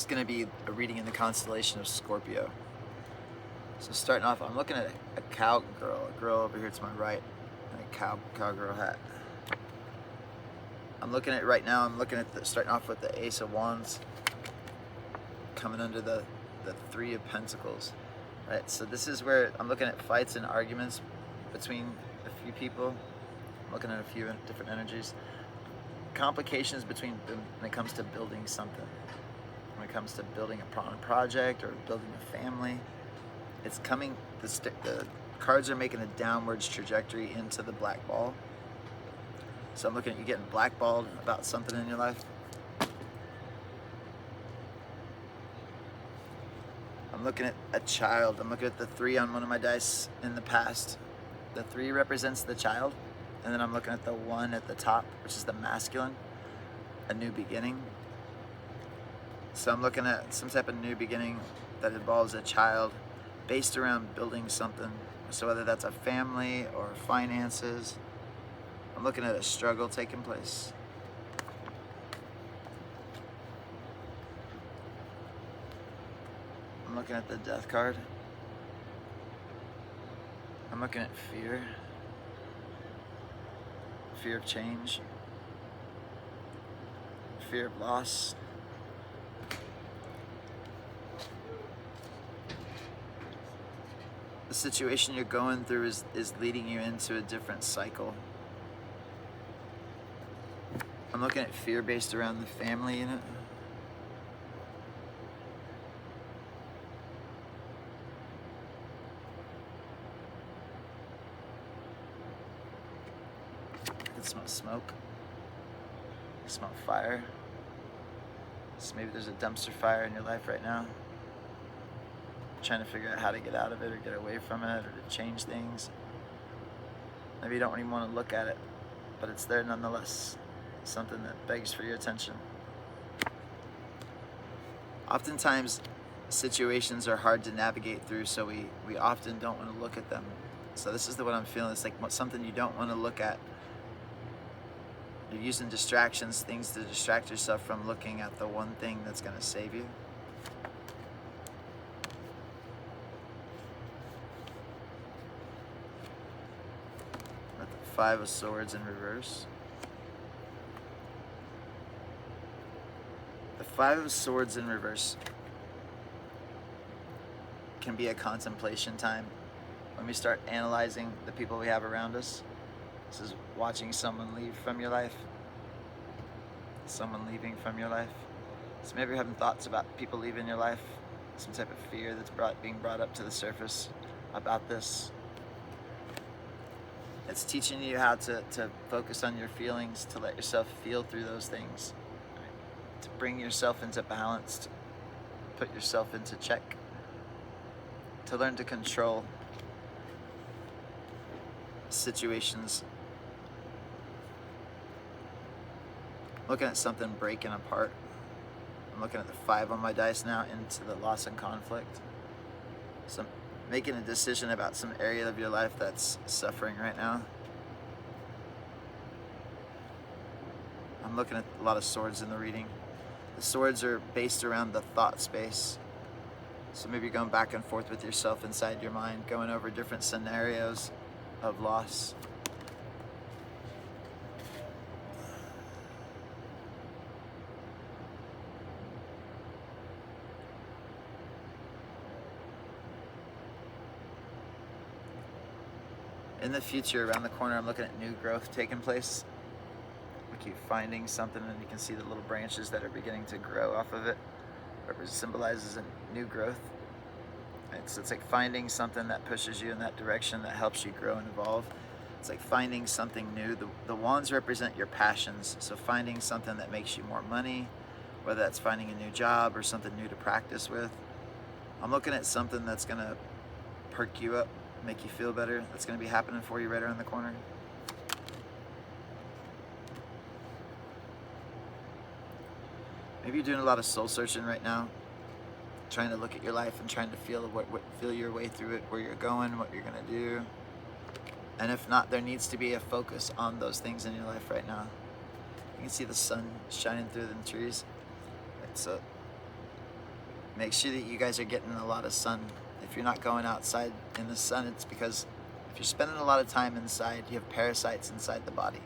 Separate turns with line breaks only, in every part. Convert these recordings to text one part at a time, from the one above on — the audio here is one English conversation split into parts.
It's going to be a reading in the constellation of Scorpio. So starting off, I'm looking at a cowgirl, a girl over here to my right, in a cowgirl hat. I'm looking at right now. I'm looking at starting off with the Ace of Wands, coming under the Three of Pentacles. Right. So this is where I'm looking at fights and arguments between a few people. I'm looking at a few different energies, complications between them when it comes to building something. When it comes to building a project or building a family, it's coming. The cards are making a downwards trajectory into the black ball. So I'm looking at you getting blackballed about something in your life. I'm looking at a child. I'm looking at the 3 on one of my dice in the past. The 3 represents the child. And then I'm looking at the 1 at the top, which is the masculine, a new beginning. So I'm looking at some type of new beginning that involves a child based around building something. So whether that's a family or finances, I'm looking at a struggle taking place. I'm looking at the Death card. I'm looking at fear. Fear of change. Fear of loss. The situation you're going through is leading you into a different cycle. I'm looking at fear based around the family unit. I can smell smoke. I smell fire. So maybe there's a dumpster fire in your life right now. Trying to figure out how to get out of it or get away from it or to change things. Maybe you don't even want to look at it, but it's there nonetheless. Something that begs for your attention. Oftentimes, situations are hard to navigate through, so we often don't want to look at them. So this is what I'm feeling. It's like something you don't want to look at. You're using distractions, things to distract yourself from looking at the one thing that's going to save you. With the 5 of Swords in reverse. The 5 of Swords in reverse can be a contemplation time when we start analyzing the people we have around us. This is watching someone leave from your life, someone leaving from your life. So maybe you're having thoughts about people leaving your life, some type of fear that's being brought up to the surface about this. It's teaching you how to focus on your feelings, to let yourself feel through those things, to bring yourself into balance, to put yourself into check, to learn to control situations. Looking at something breaking apart. I'm looking at the 5 on my dice now into the loss and conflict. So making a decision about some area of your life that's suffering right now. I'm looking at a lot of swords in the reading. The swords are based around the thought space. So maybe you're going back and forth with yourself inside your mind, going over different scenarios of loss. In the future, around the corner, I'm looking at new growth taking place. We keep finding something and you can see the little branches that are beginning to grow off of it. It symbolizes a new growth. So it's like finding something that pushes you in that direction, that helps you grow and evolve. It's like finding something new. The wands represent your passions. So finding something that makes you more money, whether that's finding a new job or something new to practice with. I'm looking at something that's going to perk you up, make you feel better. That's going to be happening for you right around the corner. Maybe you're doing a lot of soul searching right now, trying to look at your life and trying to feel feel your way through it, where you're going, what you're going to do. And if not, there needs to be a focus on those things in your life right now. You can see the sun shining through the trees. So Make sure that you guys are getting a lot of sun. If you're not going outside in the sun, it's because if you're spending a lot of time inside, you have parasites inside the body.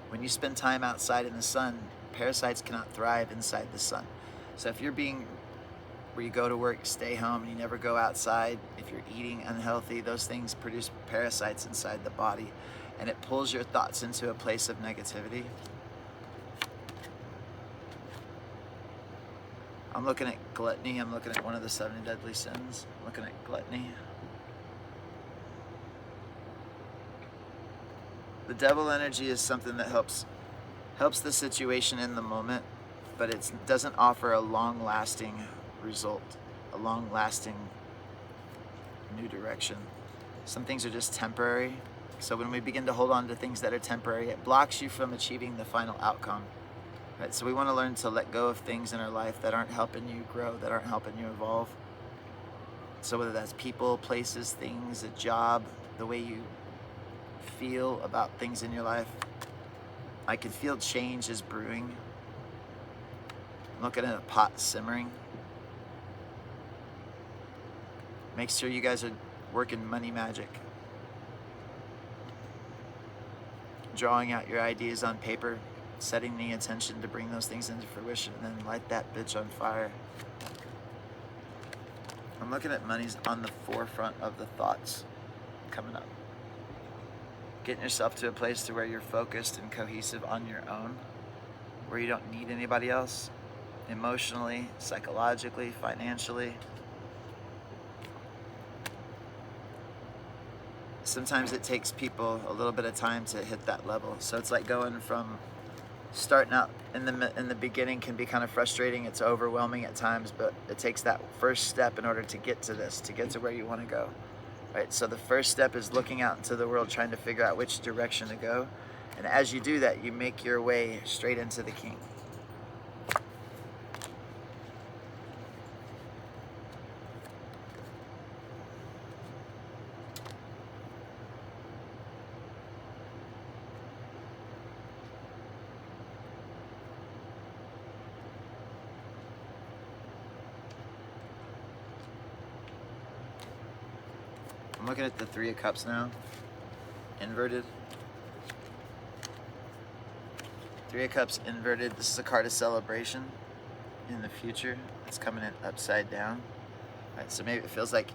When you spend time outside in the sun, parasites cannot thrive inside the sun. So if you're being where you go to work, stay home, and you never go outside, if you're eating unhealthy, those things produce parasites inside the body, and it pulls your thoughts into a place of negativity. I'm looking at gluttony. I'm looking at one of the 7 deadly sins. I'm looking at gluttony. The devil energy is something that helps the situation in the moment, but it doesn't offer a long-lasting result, a long-lasting new direction. Some things are just temporary. So when we begin to hold on to things that are temporary, it blocks you from achieving the final outcome. Right? So we want to learn to let go of things in our life that aren't helping you grow, that aren't helping you evolve. So whether that's people, places, things, a job, the way you feel about things in your life. I can feel change is brewing. I'm looking at a pot simmering. Make sure you guys are working money magic. Drawing out your ideas on paper, setting the intention to bring those things into fruition, and then light that bitch on fire. I'm looking at money's on the forefront of the thoughts coming up. Getting yourself to a place to where you're focused and cohesive on your own, where you don't need anybody else, emotionally, psychologically, financially. Sometimes it takes people a little bit of time to hit that level. So it's like going from starting out in the beginning can be kind of frustrating. It's overwhelming at times, but it takes that first step in order to get to this, to get to where you want to go. Right? So the first step is looking out into the world, trying to figure out which direction to go. And as you do that, you make your way straight into the king. I'm looking at the 3 of Cups now, inverted. 3 of Cups inverted. This is a card of celebration in the future. It's coming in upside down. Right, so maybe it feels like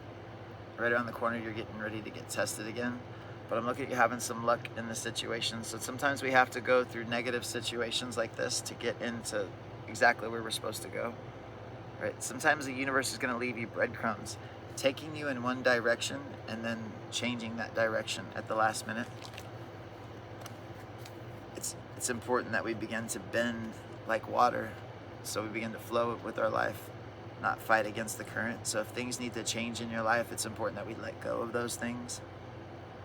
right around the corner you're getting ready to get tested again. But I'm looking at you having some luck in the situation. So sometimes we have to go through negative situations like this to get into exactly where we're supposed to go. Right? Sometimes the universe is going to leave you breadcrumbs, taking you in one direction and then changing that direction at the last minute. It's important that we begin to bend like water, so we begin to flow with our life, not fight against the current. So if things need to change in your life, it's important that we let go of those things.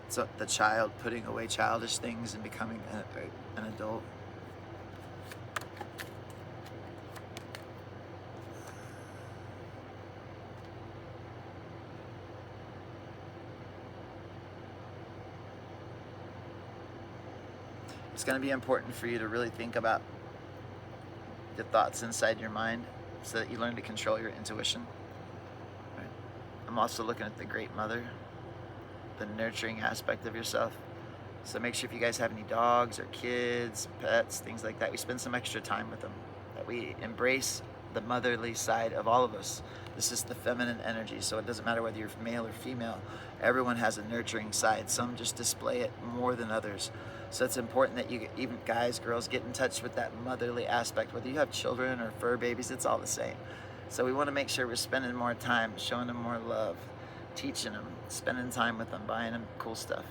So the child putting away childish things and becoming an adult. It's going to be important for you to really think about the thoughts inside your mind so that you learn to control your intuition. Right? I'm also looking at the Great Mother, the nurturing aspect of yourself. So make sure if you guys have any dogs or kids, pets, things like that, we spend some extra time with them, that we embrace the motherly side of all of us. This is the feminine energy, so it doesn't matter whether you're male or female. Everyone has a nurturing side. Some just display it more than others. So it's important that you, even guys, girls, get in touch with that motherly aspect. Whether you have children or fur babies, it's all the same. So we want to make sure we're spending more time, showing them more love, teaching them, spending time with them, buying them cool stuff.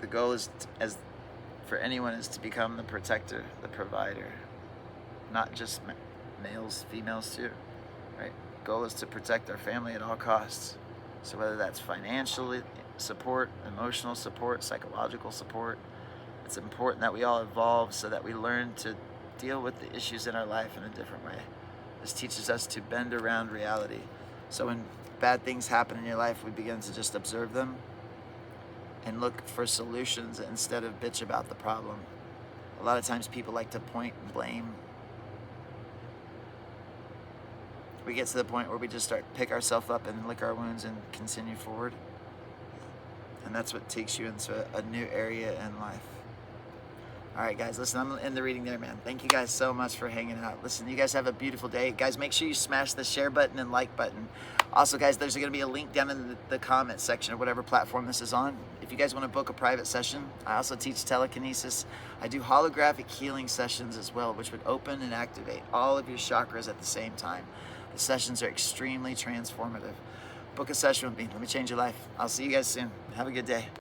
The goal is, for anyone, is to become the protector, the provider, not just males, females too, right? Goal is to protect our family at all costs. So whether that's financial support, emotional support, psychological support, it's important that we all evolve so that we learn to deal with the issues in our life in a different way. This teaches us to bend around reality. So when bad things happen in your life, we begin to just observe them and look for solutions instead of bitch about the problem. A lot of times people like to point and blame. We get to the point where we just start pick ourselves up and lick our wounds and continue forward. And that's what takes you into a new area in life. All right, guys, listen, I'm going to end the reading there, man. Thank you guys so much for hanging out. Listen, you guys have a beautiful day. Guys, make sure you smash the share button and like button. Also, guys, there's going to be a link down in the comment section of whatever platform this is on. If you guys want to book a private session, I also teach telekinesis. I do holographic healing sessions as well, which would open and activate all of your chakras at the same time. The sessions are extremely transformative. Book a session with me. Let me change your life. I'll see you guys soon. Have a good day.